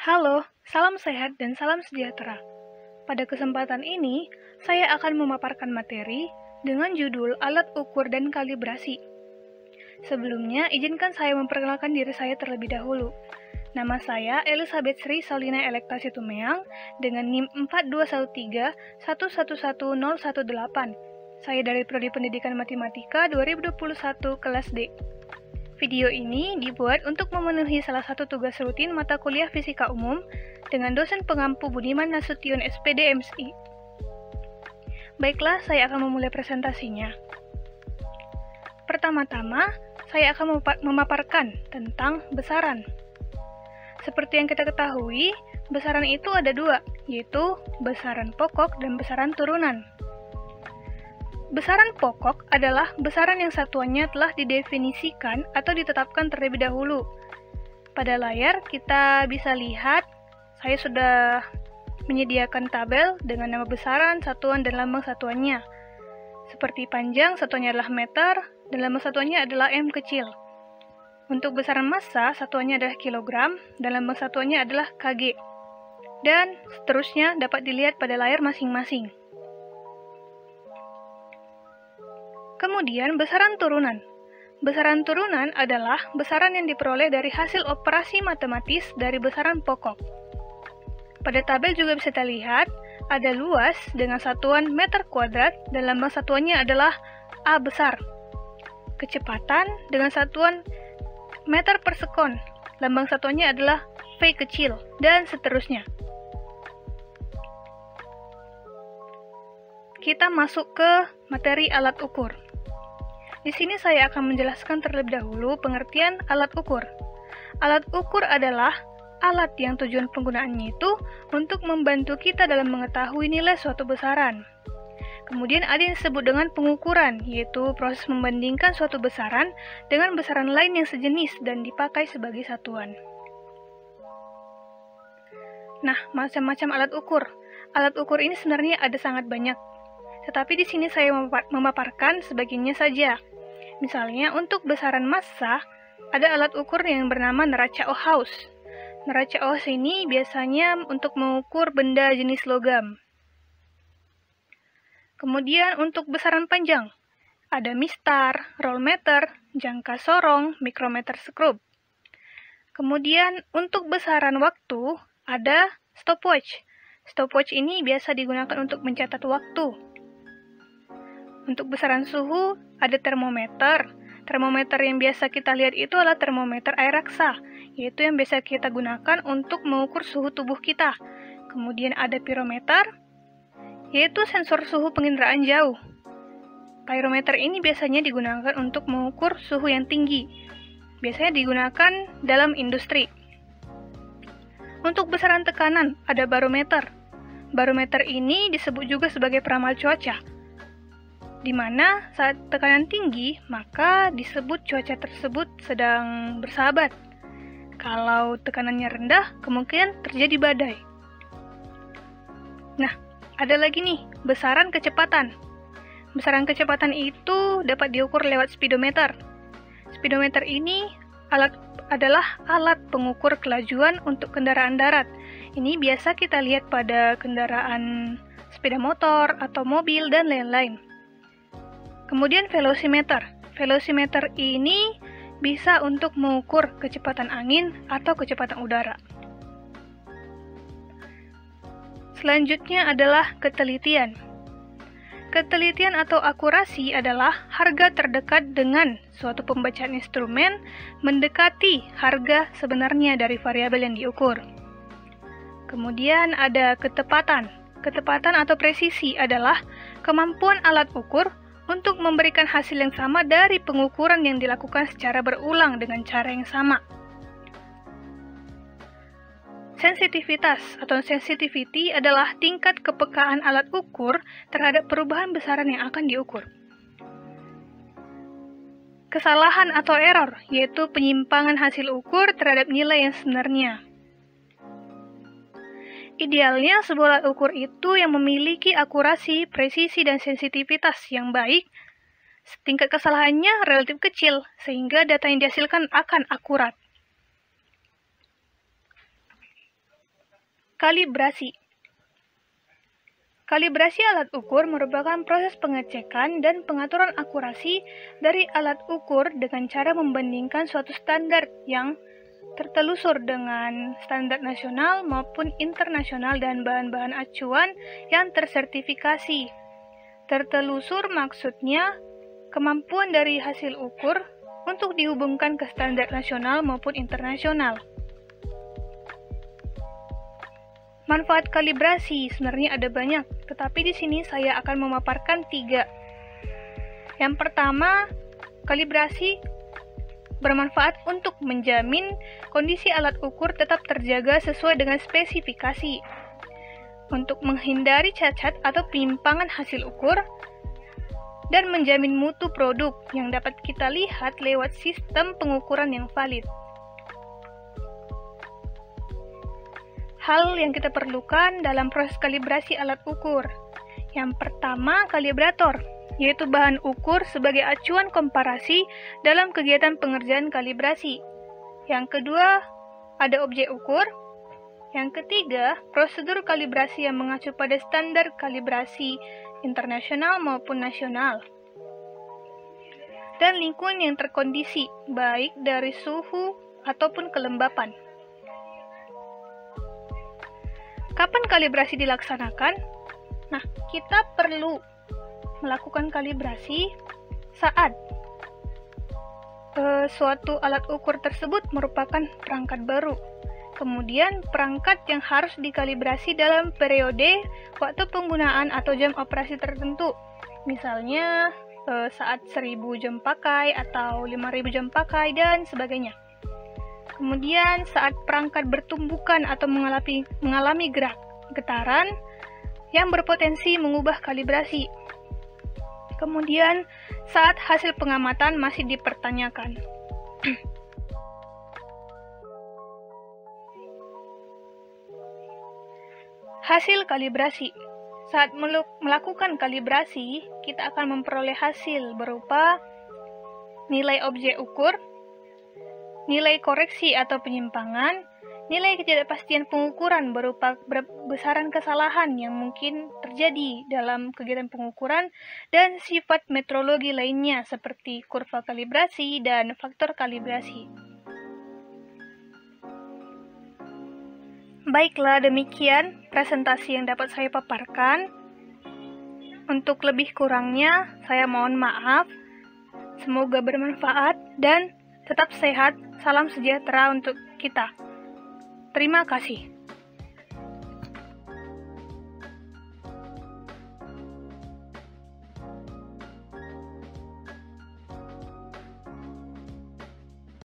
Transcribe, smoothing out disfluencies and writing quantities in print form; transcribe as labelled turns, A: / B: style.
A: Halo, salam sehat dan salam sejahtera. Pada kesempatan ini, saya akan memaparkan materi dengan judul Alat Ukur dan Kalibrasi. Sebelumnya, izinkan saya memperkenalkan diri saya terlebih dahulu. Nama saya Elizabeth Sri Saulina Elekta Situmeang dengan NIM 42131111018. Saya dari Prodi Pendidikan Matematika 2021 kelas D. Video ini dibuat untuk memenuhi salah satu tugas rutin mata kuliah Fisika Umum dengan dosen pengampu Budiman Nasution SPD MSI. Baiklah, saya akan memulai presentasinya. Pertama-tama, saya akan memaparkan tentang besaran. Seperti yang kita ketahui, besaran itu ada dua, yaitu besaran pokok dan besaran turunan. Besaran pokok adalah besaran yang satuannya telah didefinisikan atau ditetapkan terlebih dahulu. Pada layar kita bisa lihat, saya sudah menyediakan tabel dengan nama besaran, satuan, dan lambang satuannya. Seperti panjang, satuannya adalah meter, dan lambang satuannya adalah M kecil. Untuk besaran massa, satuannya adalah kilogram, dan lambang satuannya adalah kg. Dan seterusnya dapat dilihat pada layar masing-masing. Kemudian, besaran turunan. Besaran turunan adalah besaran yang diperoleh dari hasil operasi matematis dari besaran pokok. Pada tabel juga bisa terlihat, ada luas dengan satuan meter kuadrat dan lambang satuannya adalah A besar. Kecepatan dengan satuan meter per sekon, lambang satuannya adalah V kecil, dan seterusnya. Kita masuk ke materi alat ukur. Di sini saya akan menjelaskan terlebih dahulu pengertian alat ukur. Alat ukur adalah alat yang tujuan penggunaannya itu untuk membantu kita dalam mengetahui nilai suatu besaran. Kemudian ada yang disebut dengan pengukuran, yaitu proses membandingkan suatu besaran dengan besaran lain yang sejenis dan dipakai sebagai satuan. Nah, macam-macam alat ukur. Alat ukur ini sebenarnya ada sangat banyak. Tetapi di sini saya memaparkan sebagiannya saja. Misalnya, untuk besaran massa, ada alat ukur yang bernama neraca Ohaus. Neraca Ohaus ini biasanya untuk mengukur benda jenis logam. Kemudian untuk besaran panjang, ada mistar, rollmeter, jangka sorong, mikrometer skrup. Kemudian untuk besaran waktu, ada stopwatch. Stopwatch ini biasa digunakan untuk mencatat waktu. Untuk besaran suhu, ada termometer. Termometer yang biasa kita lihat itu adalah termometer air raksa, yaitu yang biasa kita gunakan untuk mengukur suhu tubuh kita. Kemudian ada pirometer, yaitu sensor suhu penginderaan jauh. Pyrometer ini biasanya digunakan untuk mengukur suhu yang tinggi. Biasanya digunakan dalam industri. Untuk besaran tekanan, ada barometer. Barometer ini disebut juga sebagai peramal cuaca, di mana saat tekanan tinggi, maka disebut cuaca tersebut sedang bersahabat. Kalau tekanannya rendah, kemungkinan terjadi badai. Nah, ada lagi nih, besaran kecepatan. Besaran kecepatan itu dapat diukur lewat speedometer. Speedometer ini adalah alat pengukur kelajuan untuk kendaraan darat. Ini biasa kita lihat pada kendaraan sepeda motor atau mobil dan lain-lain. Kemudian velocimeter. Velocimeter ini bisa untuk mengukur kecepatan angin atau kecepatan udara. Selanjutnya adalah ketelitian. Ketelitian atau akurasi adalah harga terdekat dengan suatu pembacaan instrumen mendekati harga sebenarnya dari variabel yang diukur. Kemudian ada ketepatan. Ketepatan atau presisi adalah kemampuan alat ukur untuk memberikan hasil yang sama dari pengukuran yang dilakukan secara berulang dengan cara yang sama. Sensitivitas atau sensitivity adalah tingkat kepekaan alat ukur terhadap perubahan besaran yang akan diukur. Kesalahan atau error, yaitu penyimpangan hasil ukur terhadap nilai yang sebenarnya. Idealnya, sebuah alat ukur itu yang memiliki akurasi, presisi, dan sensitivitas yang baik. Tingkat kesalahannya relatif kecil, sehingga data yang dihasilkan akan akurat. Kalibrasi. Kalibrasi alat ukur merupakan proses pengecekan dan pengaturan akurasi dari alat ukur dengan cara membandingkan suatu standar yang tertelusur dengan standar nasional maupun internasional dan bahan-bahan acuan yang tersertifikasi. Tertelusur maksudnya kemampuan dari hasil ukur untuk dihubungkan ke standar nasional maupun internasional. Manfaat kalibrasi sebenarnya ada banyak, tetapi di sini saya akan memaparkan 3. Yang pertama, kalibrasi bermanfaat untuk menjamin kondisi alat ukur tetap terjaga sesuai dengan spesifikasi, untuk menghindari cacat atau penyimpangan hasil ukur, dan menjamin mutu produk yang dapat kita lihat lewat sistem pengukuran yang valid. Hal yang kita perlukan dalam proses kalibrasi alat ukur. Yang pertama, kalibrator, yaitu bahan ukur sebagai acuan komparasi dalam kegiatan pengerjaan kalibrasi. Yang kedua, ada objek ukur. Yang ketiga, prosedur kalibrasi yang mengacu pada standar kalibrasi internasional maupun nasional. Dan lingkungan yang terkondisi, baik dari suhu ataupun kelembapan. Kapan kalibrasi dilaksanakan? Nah, kita perlu melakukan kalibrasi saat suatu alat ukur tersebut merupakan perangkat baru. Kemudian, perangkat yang harus dikalibrasi dalam periode waktu penggunaan atau jam operasi tertentu. Misalnya, saat 1000 jam pakai atau 5000 jam pakai, dan sebagainya. Kemudian saat perangkat bertumbukan atau mengalami getaran yang berpotensi mengubah kalibrasi. Kemudian saat hasil pengamatan masih dipertanyakan. Hasil kalibrasi. Saat melakukan kalibrasi, kita akan memperoleh hasil berupa nilai objek ukur, nilai koreksi atau penyimpangan, nilai ketidakpastian pengukuran berupa besaran kesalahan yang mungkin terjadi dalam kegiatan pengukuran, dan sifat metrologi lainnya seperti kurva kalibrasi dan faktor kalibrasi. Baiklah, demikian presentasi yang dapat saya paparkan. Untuk lebih kurangnya, saya mohon maaf. Semoga bermanfaat dan tetap sehat. Salam sejahtera untuk kita. Terima kasih.